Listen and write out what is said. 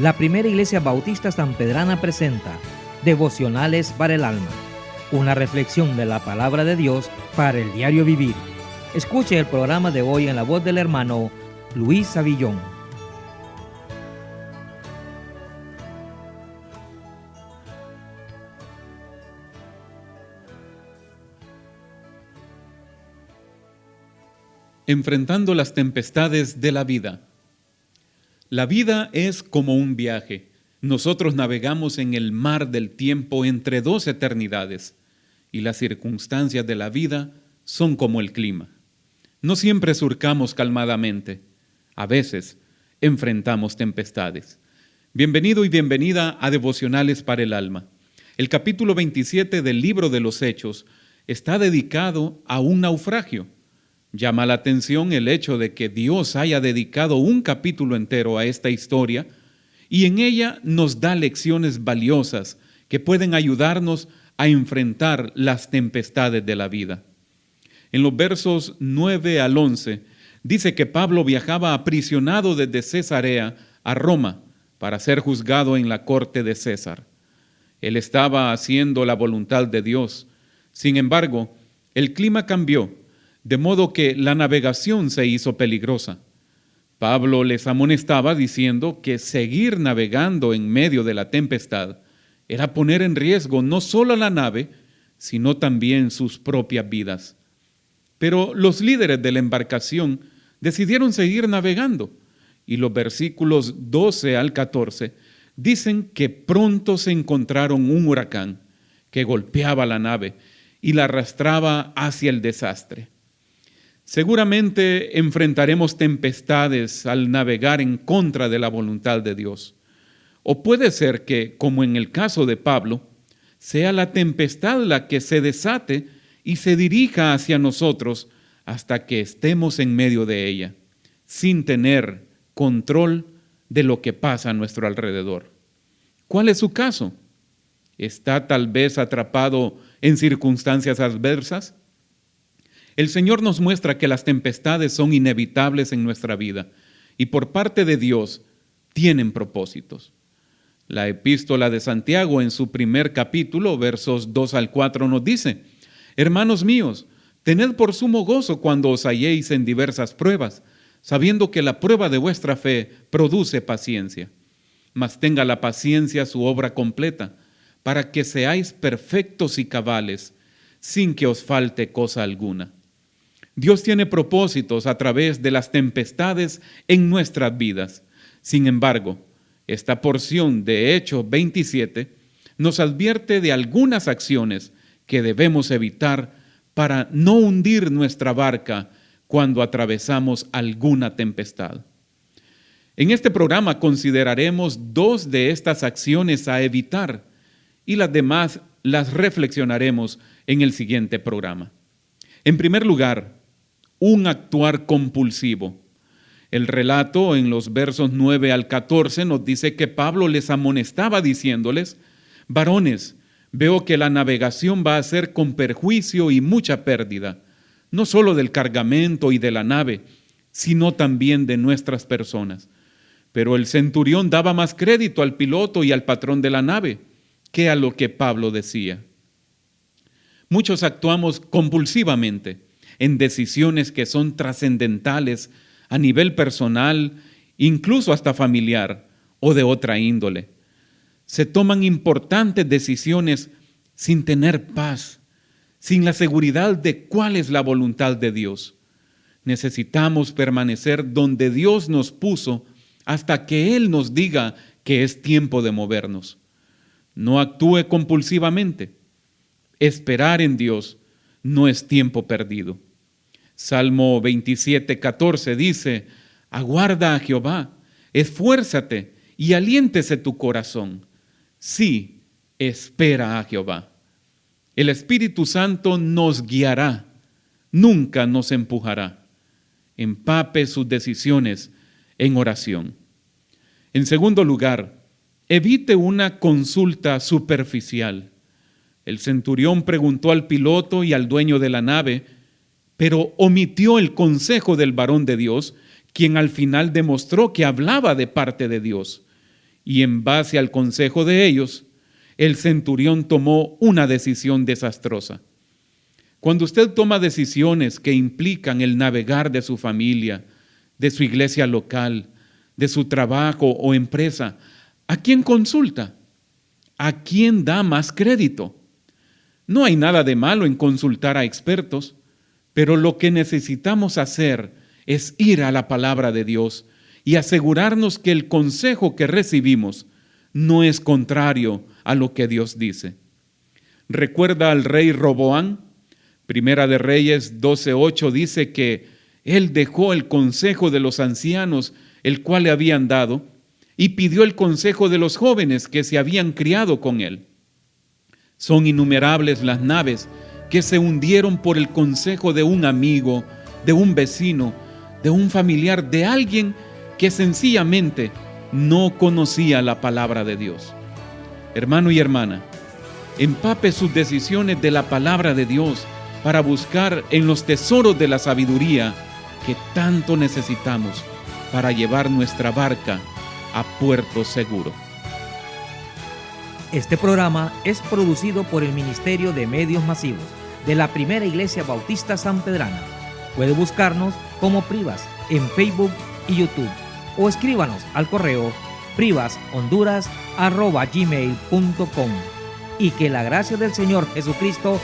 La Primera Iglesia Bautista Sanpedrana presenta Devocionales para el Alma, una reflexión de la Palabra de Dios para el diario vivir. Escuche el programa de hoy en la voz del hermano Luis Savillón. Enfrentando las tempestades de la vida. La vida es como un viaje. Nosotros navegamos en el mar del tiempo entre dos eternidades, y las circunstancias de la vida son como el clima. No siempre surcamos calmadamente. A veces enfrentamos tempestades. Bienvenido y bienvenida a Devocionales para el Alma. El capítulo 27 del libro de los Hechos está dedicado a un naufragio. Llama la atención el hecho de que Dios haya dedicado un capítulo entero a esta historia y en ella nos da lecciones valiosas que pueden ayudarnos a enfrentar las tempestades de la vida. En los versos 9 al 11 dice que Pablo viajaba aprisionado desde Cesarea a Roma para ser juzgado en la corte de César. Él estaba haciendo la voluntad de Dios. Sin embargo, el clima cambió, de modo que la navegación se hizo peligrosa. Pablo les amonestaba diciendo que seguir navegando en medio de la tempestad era poner en riesgo no solo la nave, sino también sus propias vidas. Pero los líderes de la embarcación decidieron seguir navegando, y los versículos 12 al 14 dicen que pronto se encontraron un huracán que golpeaba la nave y la arrastraba hacia el desastre. Seguramente enfrentaremos tempestades al navegar en contra de la voluntad de Dios. O puede ser que, como en el caso de Pablo, sea la tempestad la que se desate y se dirija hacia nosotros hasta que estemos en medio de ella, sin tener control de lo que pasa a nuestro alrededor. ¿Cuál es su caso? ¿Está tal vez atrapado en circunstancias adversas? El Señor nos muestra que las tempestades son inevitables en nuestra vida y por parte de Dios tienen propósitos. La epístola de Santiago en su primer capítulo, versos 2 al 4 nos dice: Hermanos míos, tened por sumo gozo cuando os halléis en diversas pruebas, sabiendo que la prueba de vuestra fe produce paciencia. Mas tenga la paciencia su obra completa, para que seáis perfectos y cabales, sin que os falte cosa alguna. Dios tiene propósitos a través de las tempestades en nuestras vidas. Sin embargo, esta porción de Hechos 27 nos advierte de algunas acciones que debemos evitar para no hundir nuestra barca cuando atravesamos alguna tempestad. En este programa consideraremos dos de estas acciones a evitar y las demás las reflexionaremos en el siguiente programa. En primer lugar, un actuar compulsivo. El relato en los versos 9 al 14 nos dice que Pablo les amonestaba diciéndoles: varones, veo que la navegación va a ser con perjuicio y mucha pérdida, no solo del cargamento y de la nave, sino también de nuestras personas. Pero el centurión daba más crédito al piloto y al patrón de la nave que a lo que Pablo decía. Muchos actuamos compulsivamente en decisiones que son trascendentales a nivel personal, incluso hasta familiar o de otra índole. Se toman importantes decisiones sin tener paz, sin la seguridad de cuál es la voluntad de Dios. Necesitamos permanecer donde Dios nos puso hasta que Él nos diga que es tiempo de movernos. No actúe compulsivamente. Esperar en Dios no es tiempo perdido. Salmo 27:14 dice: aguarda a Jehová, esfuérzate y aliéntese tu corazón. Sí, espera a Jehová. El Espíritu Santo nos guiará, nunca nos empujará. Empape sus decisiones en oración. En segundo lugar, evite una consulta superficial. El centurión preguntó al piloto y al dueño de la nave, pero omitió el consejo del varón de Dios, quien al final demostró que hablaba de parte de Dios. Y en base al consejo de ellos, el centurión tomó una decisión desastrosa. Cuando usted toma decisiones que implican el navegar de su familia, de su iglesia local, de su trabajo o empresa, ¿a quién consulta? ¿A quién da más crédito? No hay nada de malo en consultar a expertos, pero lo que necesitamos hacer es ir a la palabra de Dios y asegurarnos que el consejo que recibimos no es contrario a lo que Dios dice. ¿Recuerda al rey Roboam? Primera de Reyes 12:8 dice que él dejó el consejo de los ancianos, el cual le habían dado, y pidió el consejo de los jóvenes que se habían criado con él. Son innumerables las naves que se hundieron por el consejo de un amigo, de un vecino, de un familiar, de alguien que sencillamente no conocía la palabra de Dios. Hermano y hermana, empape sus decisiones de la palabra de Dios para buscar en los tesoros de la sabiduría que tanto necesitamos para llevar nuestra barca a puerto seguro. Este programa es producido por el Ministerio de Medios Masivos de la Primera Iglesia Bautista Sanpedrana. Puede buscarnos como Privas en Facebook y YouTube o escríbanos al correo privashonduras@gmail.com y que la gracia del Señor Jesucristo